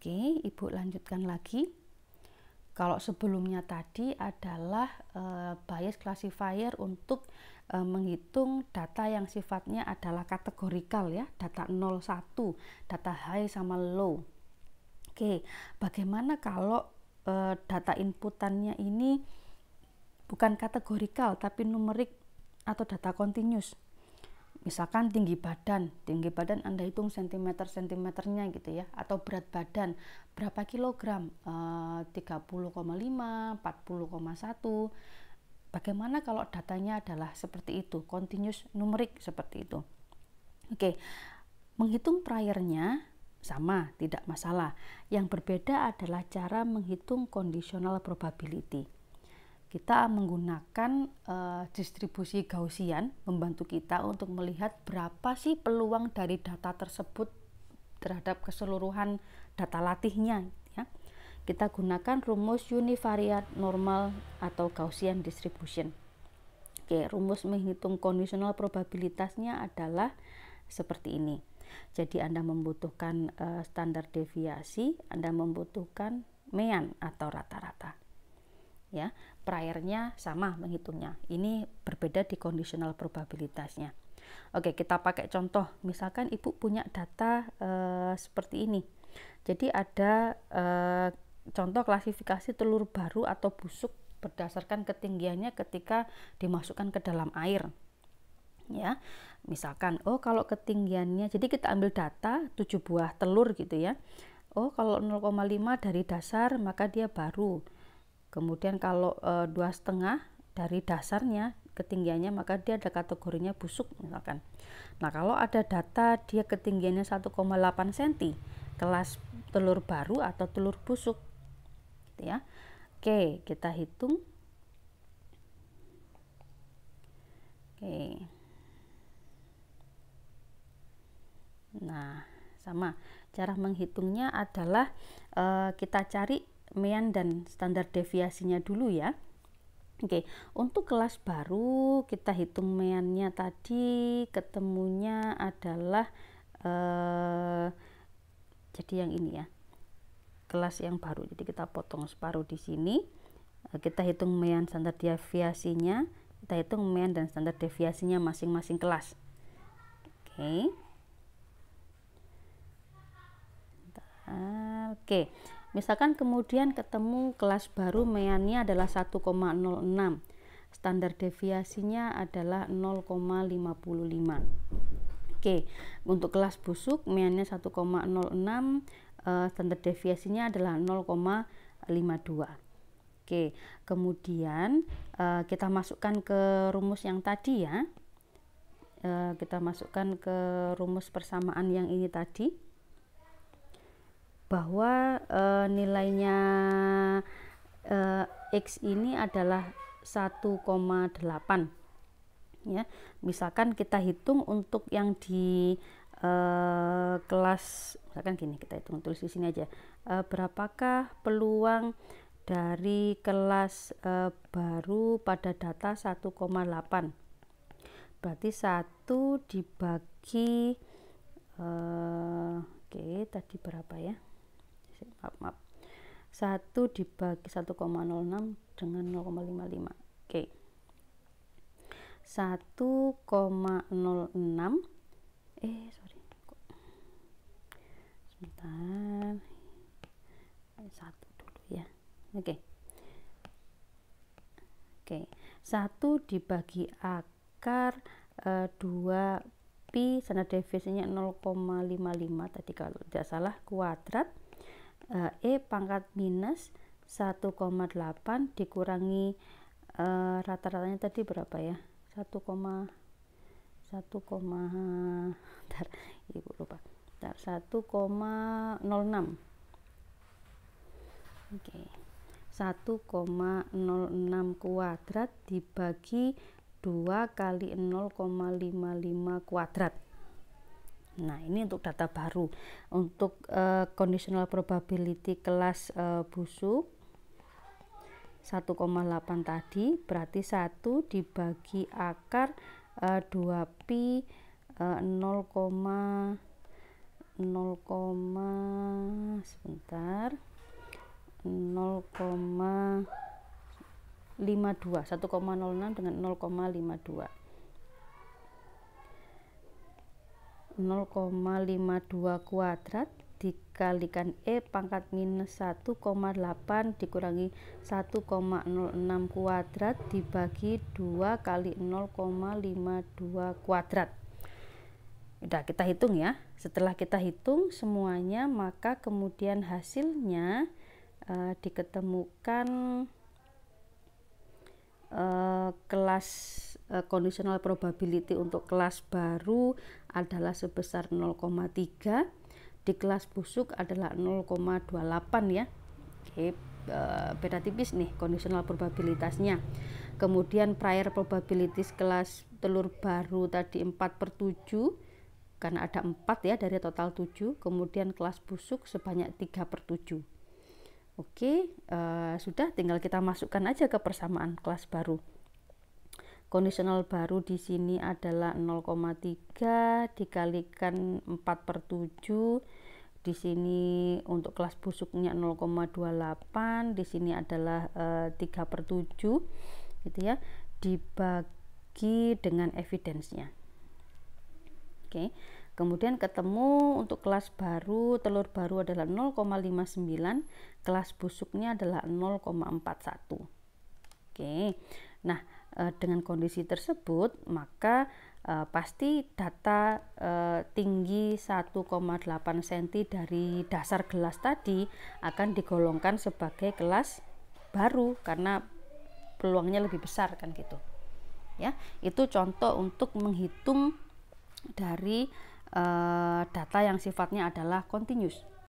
Oke, Ibu lanjutkan lagi. Kalau sebelumnya tadi adalah bias classifier untuk menghitung data yang sifatnya adalah kategorikal ya, data 0, 1, data high sama low. Oke, bagaimana kalau data inputannya ini bukan kategorikal tapi numerik atau data continuous? Misalkan tinggi badan Anda hitung sentimeternya gitu ya, atau berat badan berapa kilogram, 30,5, 40,1. Bagaimana kalau datanya adalah seperti itu, continuous numerik seperti itu? Oke, menghitung priornya sama, tidak masalah. Yang berbeda adalah cara menghitung conditional probability. Kita menggunakan distribusi Gaussian membantu kita untuk melihat berapa sih peluang dari data tersebut terhadap keseluruhan data latihnya ya. Kita gunakan rumus univariate normal atau Gaussian distribution. Oke, rumus menghitung conditional probabilitasnya adalah seperti ini. Jadi Anda membutuhkan standar deviasi, Anda membutuhkan mean atau rata-rata. Ya, priornya sama menghitungnya. Ini berbeda di conditional probabilitasnya. Oke, kita pakai contoh. Misalkan Ibu punya data seperti ini. Jadi ada contoh klasifikasi telur baru atau busuk berdasarkan ketinggiannya ketika dimasukkan ke dalam air. Ya, misalkan kalau ketinggiannya, jadi kita ambil data 7 buah telur gitu ya. Kalau 0,5 dari dasar maka dia baru. Kemudian kalau 2,5 dari dasarnya ketinggiannya maka dia ada kategorinya busuk misalkan. Nah, kalau ada data dia ketinggiannya 1,8 cm, kelas telur baru atau telur busuk gitu ya. Oke, kita hitung. Oke. Nah, sama. Cara menghitungnya adalah kita cari mean dan standar deviasinya dulu ya. Oke, untuk kelas baru kita hitung meannya tadi ketemunya adalah jadi yang ini ya, kelas yang baru. Jadi kita potong separuh di sini, kita hitung mean standar deviasinya, kita hitung mean dan standar deviasinya masing-masing kelas. Oke, misalkan kemudian ketemu kelas baru meannya adalah 1,06, standar deviasinya adalah 0,55. Oke, untuk kelas busuk meannya 1,06, standar deviasinya adalah 0,52. Oke, kemudian kita masukkan ke rumus yang tadi ya. Kita masukkan ke rumus persamaan yang ini tadi, bahwa nilainya X ini adalah 1,8 ya. Misalkan kita hitung untuk yang di kelas, misalkan gini, kita hitung, tulis di sini aja, berapakah peluang dari kelas baru pada data 1,8, berarti 1 dibagi oke, tadi berapa ya, maaf 1 dibagi 1,06 dengan 0,55. Oke, 1,06 sorry sebentar, 1 dulu ya. Oke, 1 dibagi akar 2 pi, standar deviasinya 0,55 tadi kalau tidak salah, kuadrat pangkat minus 1,8 dikurangi rata-ratanya tadi berapa ya, 1,1, Ibu lupa, 1,06. Oke, 1,06 kuadrat dibagi 2 kali 0,55 kuadrat. Nah, ini untuk data baru. Untuk conditional probability kelas busuk 1,8 tadi, berarti 1 dibagi akar 2 pi 0,55 sebentar 0,52 1,06 dengan 0,52 kuadrat dikalikan E pangkat minus 1,8 dikurangi 1,06 kuadrat dibagi 2 kali 0,52 kuadrat. Udah kita hitung ya. Setelah kita hitung semuanya, maka kemudian hasilnya diketemukan kelas conditional probability untuk kelas baru adalah sebesar 0,3, di kelas busuk adalah 0,28 ya. Oke, beda tipis nih conditional probabilitasnya. Kemudian prior probabilities kelas telur baru tadi 4/7 karena ada 4 ya dari total 7, kemudian kelas busuk sebanyak 3/7. Oke, sudah, tinggal kita masukkan aja ke persamaan kelas baru. Kondisional baru di sini adalah 0,3 dikalikan 4/7. Di sini untuk kelas busuknya 0,28, di sini adalah 3/7 gitu ya, dibagi dengan evidence-nya. Oke. Kemudian ketemu untuk kelas baru, telur baru adalah 0,59, kelas busuknya adalah 0,41. Oke. Nah, dengan kondisi tersebut maka pasti data tinggi 1,8 cm dari dasar gelas tadi akan digolongkan sebagai kelas baru karena peluangnya lebih besar kan gitu. Ya, itu contoh untuk menghitung dari data yang sifatnya adalah continuous.